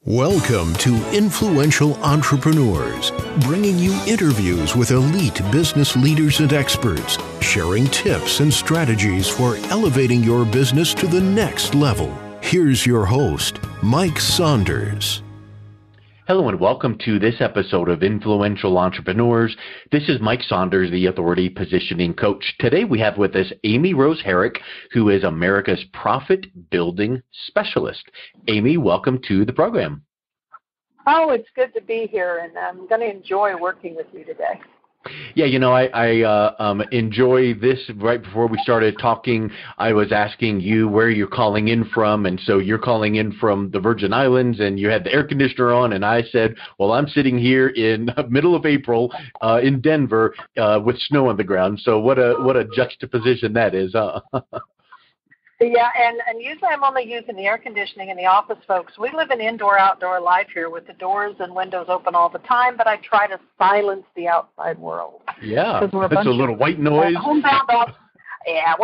Welcome to Influential Entrepreneurs, bringing you interviews with elite business leaders and experts, sharing tips and strategies for elevating your business to the next level. Here's your host, Mike Saunders. Hello and welcome to this episode of Influential Entrepreneurs. This is Mike Saunders, the Authority Positioning Coach. Today we have with us Amy Rose Herrick, who is America's Profit Building Specialist. Amy, welcome to the program. Oh, it's good to be here, and I'm going to enjoy working with you today. Yeah, I enjoy this. Right before we started talking, I was asking you where you're calling in from, and so you're calling in from the Virgin Islands, and you had the air conditioner on, and I said, well, I'm sitting here in the middle of April in Denver with snow on the ground. So what a juxtaposition that is. Yeah, and usually I'm only using the air conditioning in the office, folks. We live an indoor-outdoor life here with the doors and windows open all the time, but I try to silence the outside world. Yeah, it's a little white noise. We're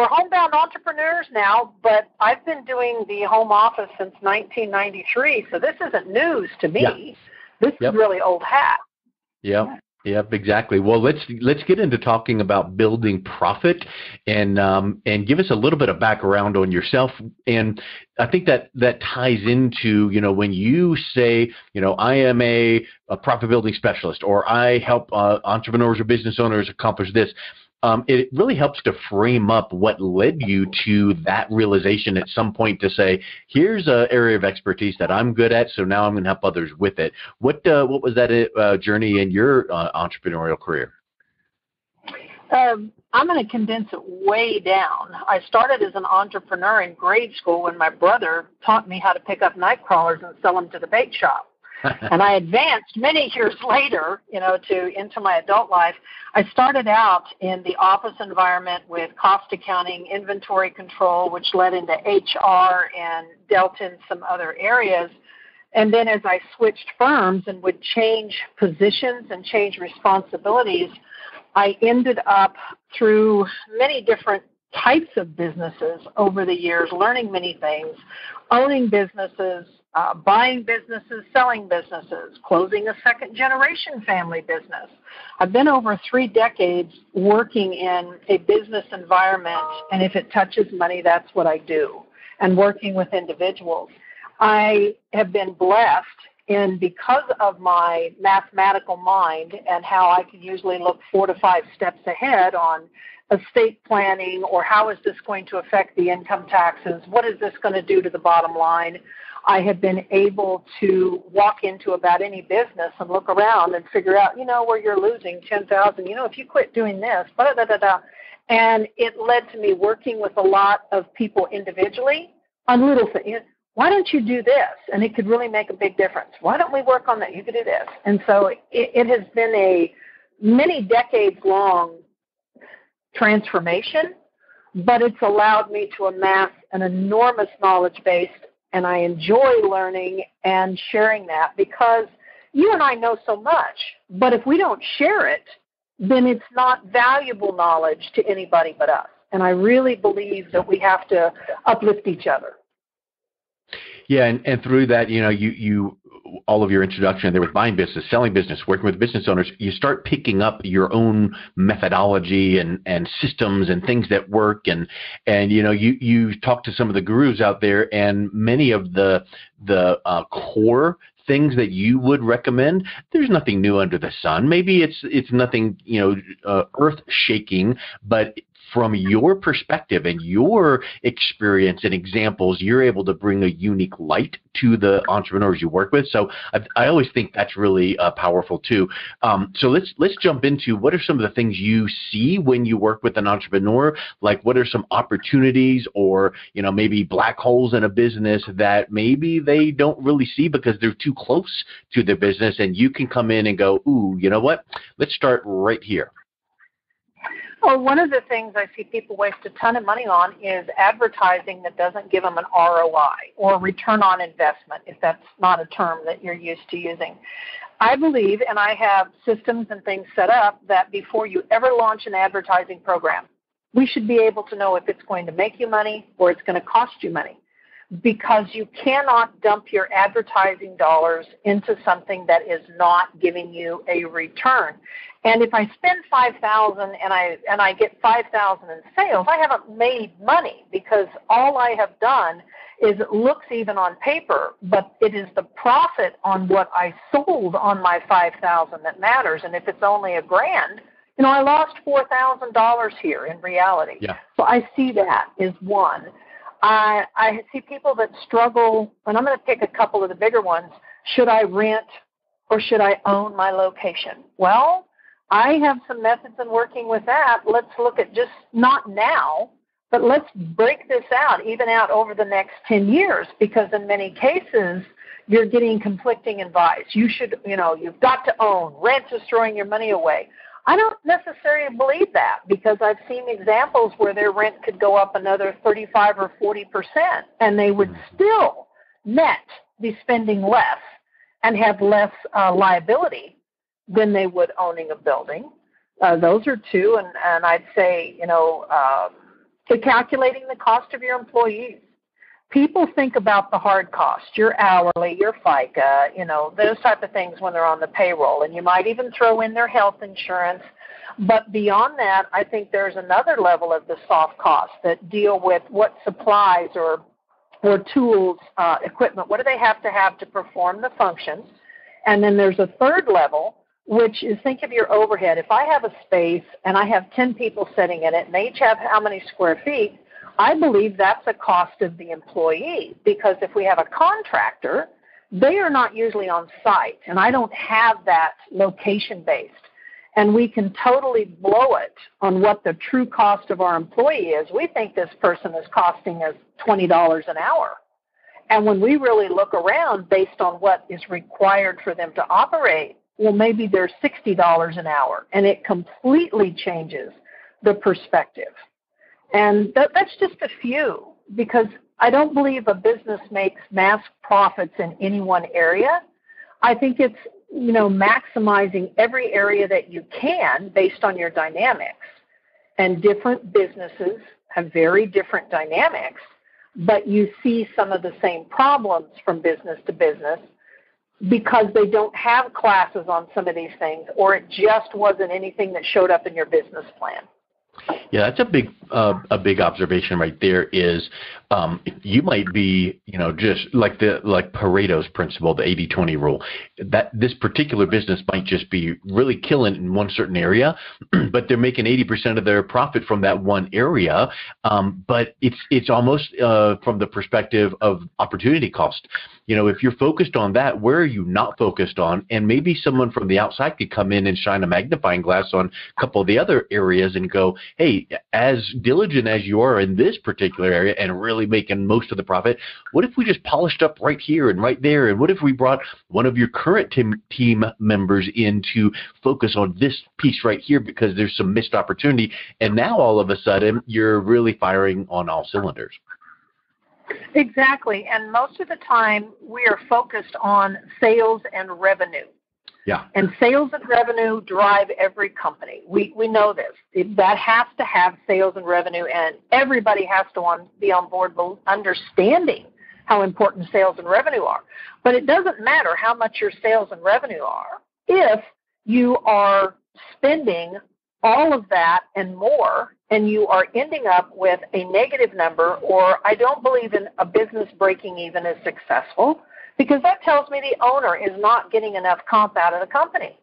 homebound entrepreneurs now, but I've been doing the home office since 1993, so this isn't news to me. Yeah. This is really old hat. Yeah. Yep, exactly. Well, let's get into talking about building profit and give us a little bit of background on yourself. And I think that ties into, when you say, I am a profit building specialist, or I help entrepreneurs or business owners accomplish this. It really helps to frame up what led you to that realization at some point to say, here's an area of expertise that I'm good at, so now I'm going to help others with it. What was that journey in your entrepreneurial career? I'm going to condense it way down. I started as an entrepreneur in grade school when my brother taught me how to pick up night crawlers and sell them to the bait shop. And I advanced many years later, into my adult life. I started out in the office environment with cost accounting, inventory control, which led into HR and dealt in some other areas. And then as I switched firms and would change positions and change responsibilities, I ended up through many different types of businesses over the years, learning many things, owning businesses, buying businesses, selling businesses, closing a second-generation family business. I've been over 3 decades working in a business environment, and if it touches money, that's what I do, and working with individuals. I have been blessed in, because of my mathematical mind and how I can usually look 4 to 5 steps ahead on estate planning, or how is this going to affect the income taxes, what is this going to do to the bottom line. I have been able to walk into about any business and look around and figure out, where you're losing $10,000, if you quit doing this, and it led to me working with a lot of people individually on little things. Why don't you do this? And it could really make a big difference. Why don't we work on that? You could do this. And so it has been a many decades long transformation, but it's allowed me to amass an enormous knowledge base. And I enjoy learning and sharing that, because you and I know so much, but if we don't share it, then it's not valuable knowledge to anybody but us. And I really believe that we have to uplift each other. Yeah, and through that, you all of your introduction there with buying business, selling business, working with business owners, you start picking up your own methodology and systems and things that work. And you talk to some of the gurus out there, and many of the core things that you would recommend, there's nothing new under the sun. Maybe it's nothing, earth shaking, but from your perspective and your experience and examples, you're able to bring a unique light to the entrepreneurs you work with. So I always think that's really powerful too. So let's jump into what are some of the things you see when you work with an entrepreneur. Like, what are some opportunities, or maybe black holes in a business that maybe they don't really see because they're too close to their business, and you can come in and go, ooh, you know what? Let's start right here. Well, one of the things I see people waste a ton of money on is advertising that doesn't give them an ROI, or return on investment, if that's not a term that you're used to using. I believe, and I have systems and things set up, that before you ever launch an advertising program, we should be able to know if it's going to make you money or it's going to cost you money. because you cannot dump your advertising dollars into something that is not giving you a return. And if I spend $5,000 and I get $5,000 in sales, I haven't made money, because all I have done is it looks even on paper, but it is the profit on what I sold on my $5,000 that matters. And if it's only $1,000, I lost $4,000 here in reality. Yeah. So I see that as one. I see people that struggle, and I'm going to pick a couple of the bigger ones. Should I rent or should I own my location? Well, I have some methods in working with that. Let's look at just not now, but let's break this out, even out over the next 10 years, because in many cases, you're getting conflicting advice. You should, you've got to own. Rent is throwing your money away. I don't necessarily believe that, because I've seen examples where their rent could go up another 35 or 40%, and they would still net be spending less and have less liability than they would owning a building. Those are two, and I'd say, calculating the cost of your employees. People think about the hard cost, your hourly, your FICA, those type of things when they're on the payroll. And you might even throw in their health insurance. But beyond that, I think there's another level of the soft costs that deal with what supplies or tools, equipment, what do they have to perform the functions. And then there's a third level, which is think of your overhead. If I have a space and I have 10 people sitting in it and they each have how many square feet, I believe that's a cost of the employee, because if we have a contractor, they are not usually on site, and I don't have that location-based. And we can totally blow it on what the true cost of our employee is. We think this person is costing us $20 an hour. And when we really look around based on what is required for them to operate, well, maybe they're $60 an hour, and it completely changes the perspective. And that's just a few, because I don't believe a business makes mass profits in any one area. I think it's, maximizing every area that you can based on your dynamics. And different businesses have very different dynamics, but you see some of the same problems from business to business because they don't have classes on some of these things, or it just wasn't anything that showed up in your business plan. Yeah, that's a big observation right there. Is you might be, just like Pareto's principle, the 80-20 rule. That this particular business might just be really killing in one certain area, but they're making 80% of their profit from that one area. But it's almost from the perspective of opportunity cost. If you're focused on that, where are you not focused on? And maybe someone from the outside could come in and shine a magnifying glass on a couple of the other areas and go, hey, as diligent as you are in this particular area and really making most of the profit, what if we just polished up right here and right there? And what if we brought one of your current team members in to focus on this piece right here because there's some missed opportunity? And now all of a sudden, you're really firing on all cylinders. Exactly. And most of the time, we are focused on sales and revenue. Yeah. And sales and revenue drive every company. We know this. That has to have sales and revenue, and everybody has to be on board understanding how important sales and revenue are. But it doesn't matter how much your sales and revenue are if you are spending all of that and more, and you are ending up with a negative number, or I don't believe in a business breaking even as successful, because that tells me the owner is not getting enough comp out of the company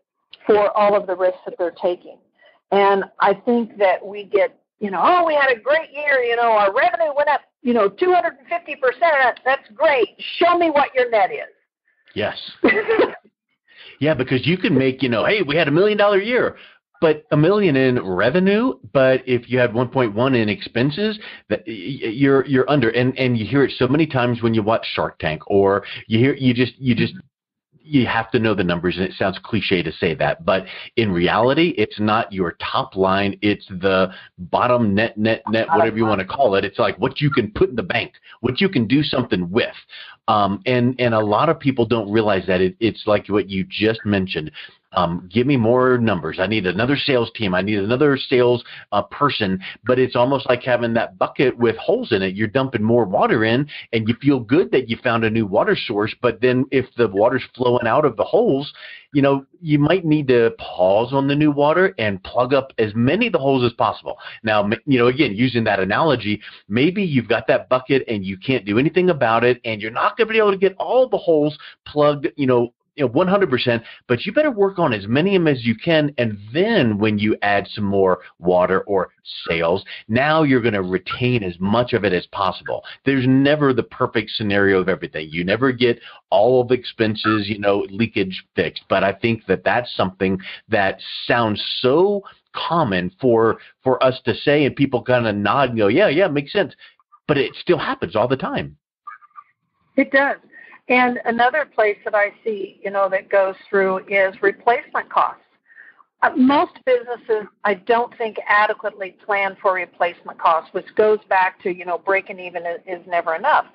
for all of the risks that they're taking. And I think that we get, we had a great year, our revenue went up, 250%. That's great. Show me what your net is. Yes. Yeah, because you can make, hey, we had $1 million year. But $1 million in revenue, but if you had 1.1 in expenses, that you're under. And you hear it so many times when you watch Shark Tank, or you have to know the numbers, and it sounds cliche to say that, but in reality, it's not your top line, it's the bottom net, whatever you want to call it. It's like what you can put in the bank, what you can do something with. And a lot of people don't realize that it's like what you just mentioned. Give me more numbers. I need another sales team. I need another sales person. But it's almost like having that bucket with holes in it. You're dumping more water in, and you feel good that you found a new water source. But then if the water's flowing out of the holes, you might need to pause on the new water and plug up as many of the holes as possible. Now, again, using that analogy, maybe you've got that bucket and you can't do anything about it, and you're not going to be able to get all the holes plugged, 100%, but you better work on as many of them as you can. And then when you add some more water or sales, now you're going to retain as much of it as possible. There's never the perfect scenario of everything. You never get all of the expenses, leakage fixed. But I think that that's something that sounds so common for us to say, and people kind of nod and go, yeah, makes sense. But it still happens all the time. It does. And another place that I see, that goes through is replacement costs. Most businesses, I don't think, adequately plan for replacement costs, which goes back to, breaking even is never enough.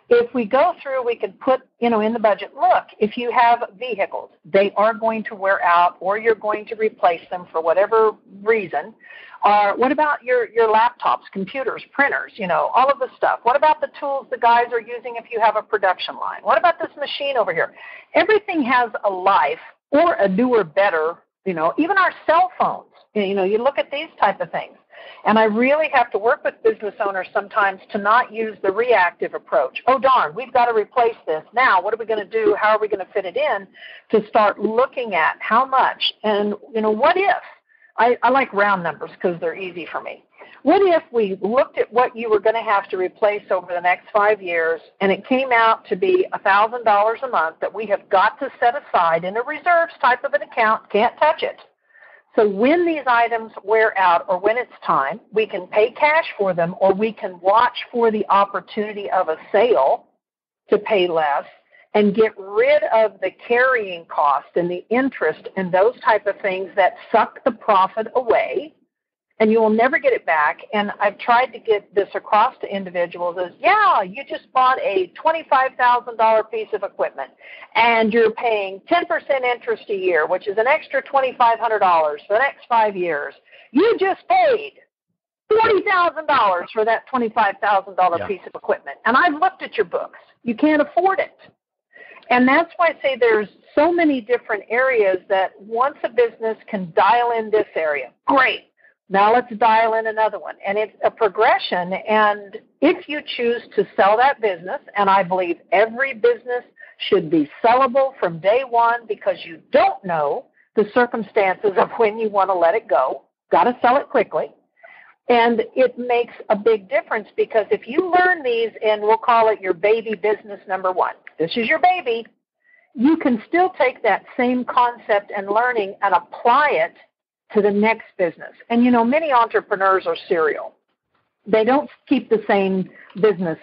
If we go through, we can put, in the budget, look, if you have vehicles, they are going to wear out, or you're going to replace them for whatever reason. What about your laptops, computers, printers, all of the stuff? What about the tools the guys are using if you have a production line? What about this machine over here? Everything has a life, or a newer, better, even our cell phones. You look at these type of things. And I really have to work with business owners sometimes to not use the reactive approach. Oh, darn, we've got to replace this. Now, what are we going to do? How are we going to fit it in? To start looking at how much and, what if? I like round numbers because they're easy for me. What if we looked at what you were going to have to replace over the next 5 years, and it came out to be $1,000 a month that we have got to set aside in a reserves type of an account, can't touch it. So when these items wear out or when it's time, we can pay cash for them, or we can watch for the opportunity of a sale to pay less and get rid of the carrying cost and the interest and those type of things that suck the profit away, and you will never get it back. And I've tried to get this across to individuals as, you just bought a $25,000 piece of equipment, and you're paying 10% interest a year, which is an extra $2,500 for the next 5 years. You just paid $40,000 for that $25,000 piece of equipment. And I've looked at your books. You can't afford it. And that's why I say there's so many different areas that once a business can dial in this area, great. Now let's dial in another one. And it's a progression. And if you choose to sell that business, and I believe every business should be sellable from day one, because you don't know the circumstances of when you want to let it go. Got to sell it quickly. And it makes a big difference, because if you learn these, and we'll call it your baby business number one, this is your baby, you can still take that same concept and learning and apply it to the next business. And, many entrepreneurs are serial. They don't keep the same business.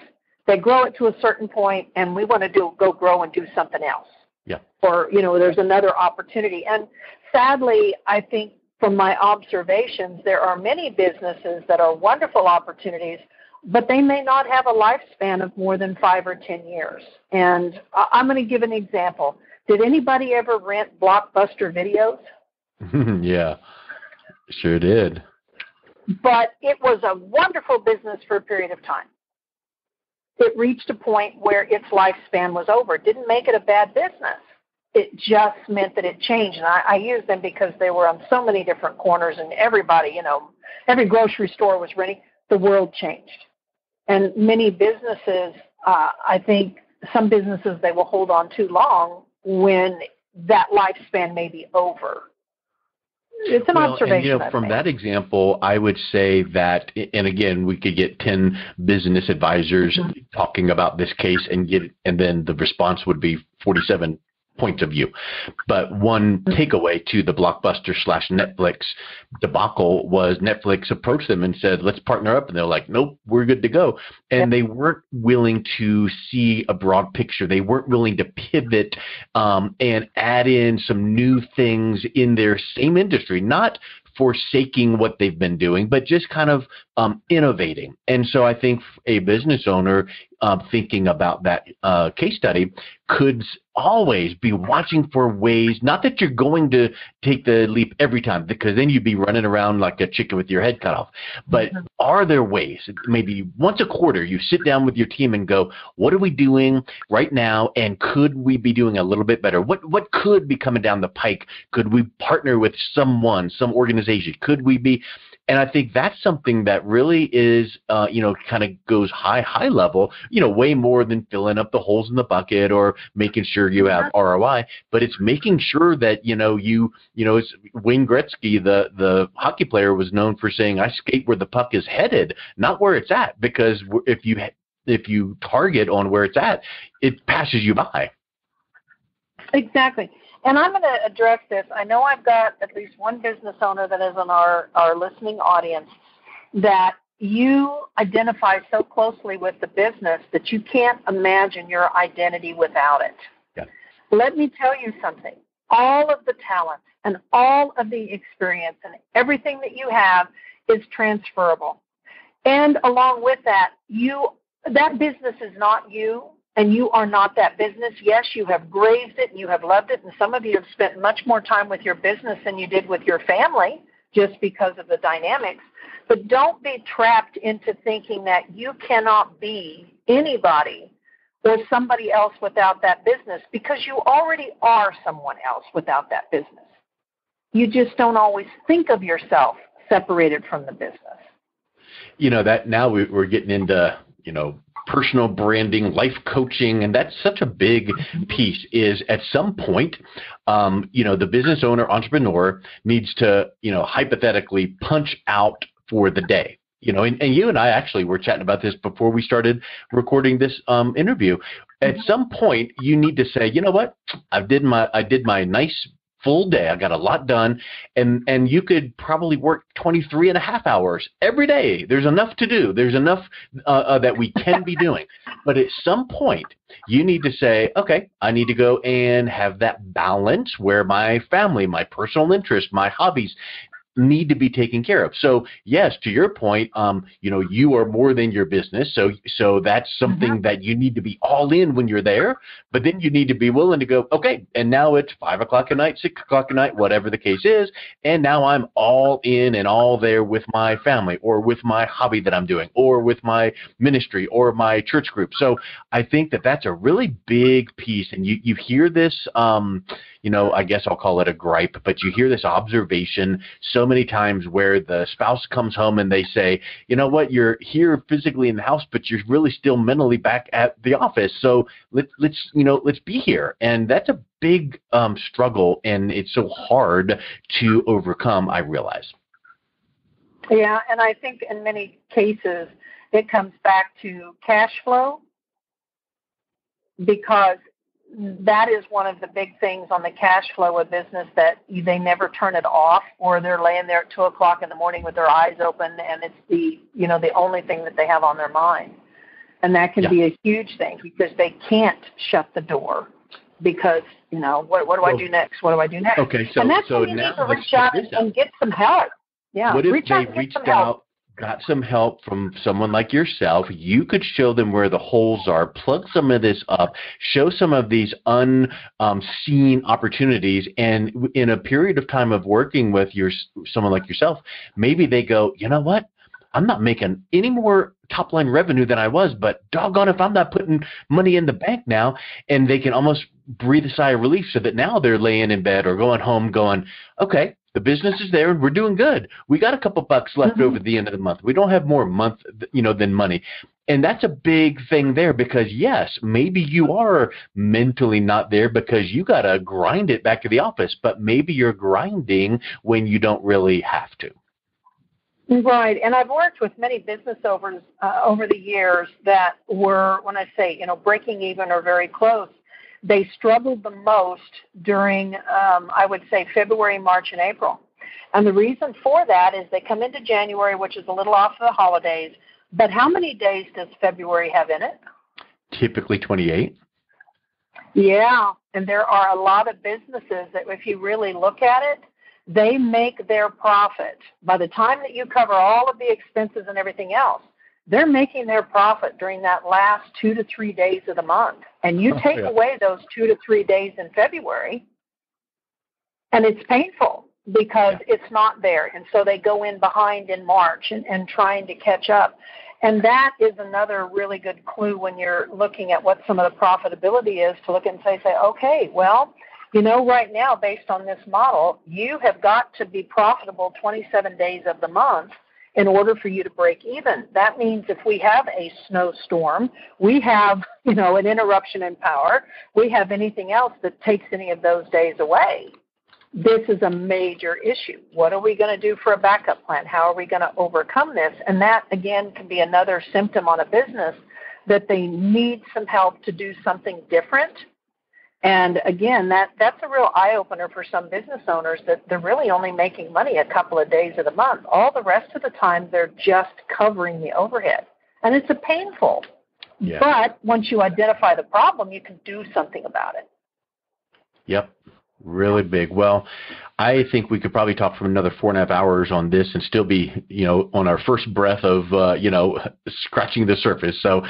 They grow it to a certain point, and we want to go grow and do something else. Yeah. Or, there's another opportunity. And sadly, I think from my observations, there are many businesses that are wonderful opportunities, but they may not have a lifespan of more than 5 or 10 years. And I'm going to give an example. Did anybody ever rent Blockbuster videos? Yeah, sure did. But it was a wonderful business for a period of time. It reached a point where its lifespan was over. It didn't make it a bad business. It just meant that it changed. And I used them because they were on so many different corners, and everybody, every grocery store was ready. The world changed. And many businesses, I think some businesses, they will hold on too long when that lifespan may be over. It's an observation. And, from that example, I would say that, and again, we could get 10 business advisors talking about this case and then the response would be 47 points of view. But one takeaway to the Blockbuster/Netflix debacle was Netflix approached them and said, let's partner up. And they're like, nope, we're good to go. And they weren't willing to see a broad picture. They weren't willing to pivot and add in some new things in their same industry, not forsaking what they've been doing, but just kind of innovating. And so I think a business owner thinking about that case study could always be watching for ways, not that you're going to take the leap every time, because then you'd be running around like a chicken with your head cut off. But are there ways, maybe once a quarter, you sit down with your team and go, what are we doing right now, and could we be doing a little bit better? What could be coming down the pike? Could we partner with someone, some organization? Could we be? And I think that's something that really is, kind of goes high level, way more than filling up the holes in the bucket or making sure you have ROI, but it's making sure that, it's Wayne Gretzky, the hockey player, was known for saying, I skate where the puck is headed, not where it's at, because if you target on where it's at, it passes you by. Exactly. And I'm going to address this. I know I've got at least one business owner that is in our listening audience that you identify so closely with the business that you can't imagine your identity without it. Yeah. Let me tell you something. All of the talent and all of the experience and everything that you have is transferable. And along with that, that business is not you. And you are not that business. Yes, you have grazed it and you have loved it, and some of you have spent much more time with your business than you did with your family just because of the dynamics. But don't be trapped into thinking that you cannot be anybody or somebody else without that business, because you already are someone else without that business. You just don't always think of yourself separated from the business. That now we're getting into, personal branding, life coaching, and that's such a big piece. Is at some point, the business owner, entrepreneur needs to, hypothetically punch out for the day. And you and I actually were chatting about this before we started recording this interview. At some point, you need to say, you know what, I did my nice full day. I got a lot done, and you could probably work 23 and a half hours every day. There's enough to do. There's enough that we can be doing. But at some point, you need to say, okay, I need to go and have that balance where my family, my personal interests, my hobbies need to be taken care of. So yes, to your point, you are more than your business. So that's something that you need to be all in when you're there, but then you need to be willing to go, okay, and now it's 5 o'clock at night, 6 o'clock at night, whatever the case is. And now I'm all in and all there with my family or with my hobby that I'm doing or with my ministry or my church group. So I think that that's a really big piece. And you hear this, I guess I'll call it a gripe, but you hear this observation so many times where the spouse comes home and they say, you know what, you're here physically in the house, but you're really still mentally back at the office. So let's be here. And that's a big struggle, and it's so hard to overcome, I realize. Yeah, and I think in many cases it comes back to cash flow, because that is one of the big things on the cash flow of business, that they never turn it off, or they're laying there at 2 o'clock in the morning with their eyes open, and it's the only thing that they have on their mind. And that can be a huge thing, because they can't shut the door, because, what do I do next? What do I do next? Okay, and that's when you need to reach out and get some help. Yeah. What if they reached out, got some help from someone like yourself? You could show them where the holes are, plug some of this up, show some of these unseen opportunities, and in a period of time of working with someone like yourself, maybe they go, you know what? I'm not making any more top-line revenue than I was, but doggone if I'm not putting money in the bank now. And they can almost breathe a sigh of relief, so that now they're laying in bed or going home going, okay, the business is there and we're doing good. We got a couple bucks left over at the end of the month. We don't have more than money. And that's a big thing there, because yes, maybe you are mentally not there because you got to grind it back to the office, but maybe you're grinding when you don't really have to. Right, and I've worked with many business owners over the years that were, when I say, breaking even or very close, they struggled the most during, I would say, February, March, and April. And the reason for that is they come into January, which is a little off the holidays, but how many days does February have in it? Typically 28. Yeah, and there are a lot of businesses that, if you really look at it, They make their profit. By the time that you cover all of the expenses and everything else, they're making their profit during that last 2 to 3 days of the month. And you take away those 2 to 3 days in February, and it's painful because it's not there. And so they go in behind in March and trying to catch up. And that is another really good clue when you're looking at what some of the profitability is, to look and say, okay, well, right now, based on this model, you have got to be profitable 27 days of the month in order for you to break even. That means if we have a snowstorm, we have, an interruption in power, we have anything else that takes any of those days away, this is a major issue. What are we going to do for a backup plan? How are we going to overcome this? And that, again, can be another symptom on a business that they need some help to do something different. And, again, that's a real eye-opener for some business owners, that they're really only making money a couple of days of the month. All the rest of the time, they're just covering the overhead. And it's painful. Yeah. But once you identify the problem, you can do something about it. Yep. Really big. Well, I think we could probably talk for another 4.5 hours on this and still be, on our first breath of, scratching the surface. So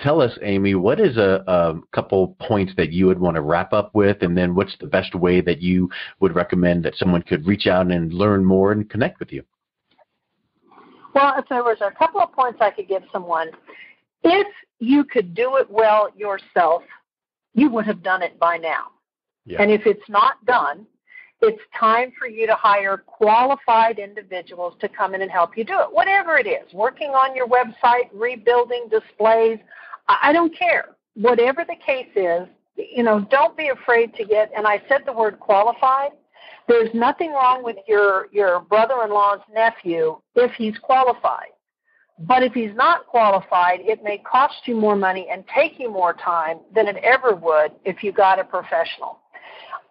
tell us, Amy, what is a couple points that you would want to wrap up with? And then what's the best way that you would recommend that someone could reach out and learn more and connect with you? Well, if there was a couple of points I could give someone, if you could do it well yourself, you would have done it by now. Yeah. And if it's not done, it's time for you to hire qualified individuals to come in and help you do it. Whatever it is, working on your website, rebuilding displays, I don't care. Whatever the case is, don't be afraid to get, and I said the word qualified. There's nothing wrong with your brother-in-law's nephew if he's qualified. But if he's not qualified, it may cost you more money and take you more time than it ever would if you got a professional.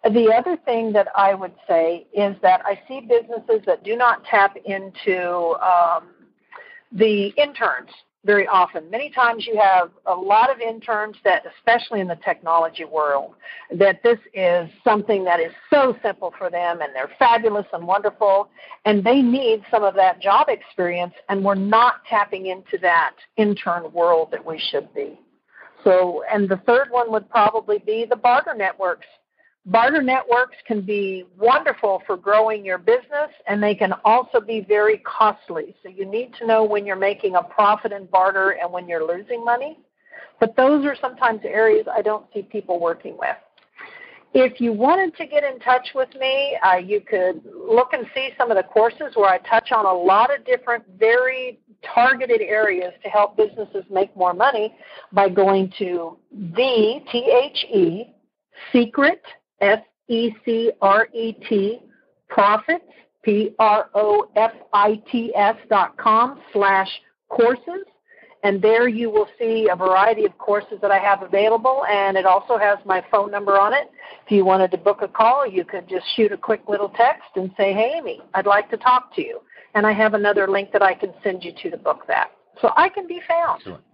The other thing that I would say is that I see businesses that do not tap into the interns very often. Many times you have a lot of interns that, especially in the technology world, that this is something that is so simple for them, and they're fabulous and wonderful, and they need some of that job experience, and we're not tapping into that intern world that we should be. So, and the third one would probably be the barter networks. Barter networks can be wonderful for growing your business, and they can also be very costly. So you need to know when you're making a profit in barter and when you're losing money. But those are sometimes areas I don't see people working with. If you wanted to get in touch with me, you could look and see some of the courses where I touch on a lot of different, very targeted areas to help businesses make more money by going to the secret, SECRET, profits, profits.com/courses. And there you will see a variety of courses that I have available, and it also has my phone number on it. If you wanted to book a call, you could just shoot a quick little text and say, hey, Amy, I'd like to talk to you. And I have another link that I can send you to book that. So I can be found. Excellent.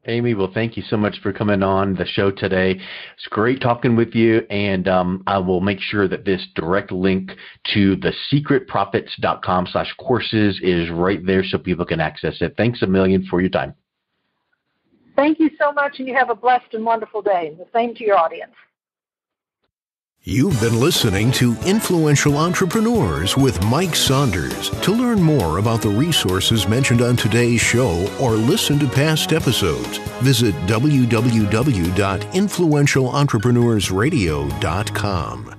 Amy, well, thank you so much for coming on the show today. It's great talking with you, and I will make sure that this direct link to the secretprofits.com/courses is right there so people can access it. Thanks a million for your time. Thank you so much, and you have a blessed and wonderful day. The same to your audience. You've been listening to Influential Entrepreneurs with Mike Saunders. To learn more about the resources mentioned on today's show or listen to past episodes, visit www.influentialentrepreneurssradio.com.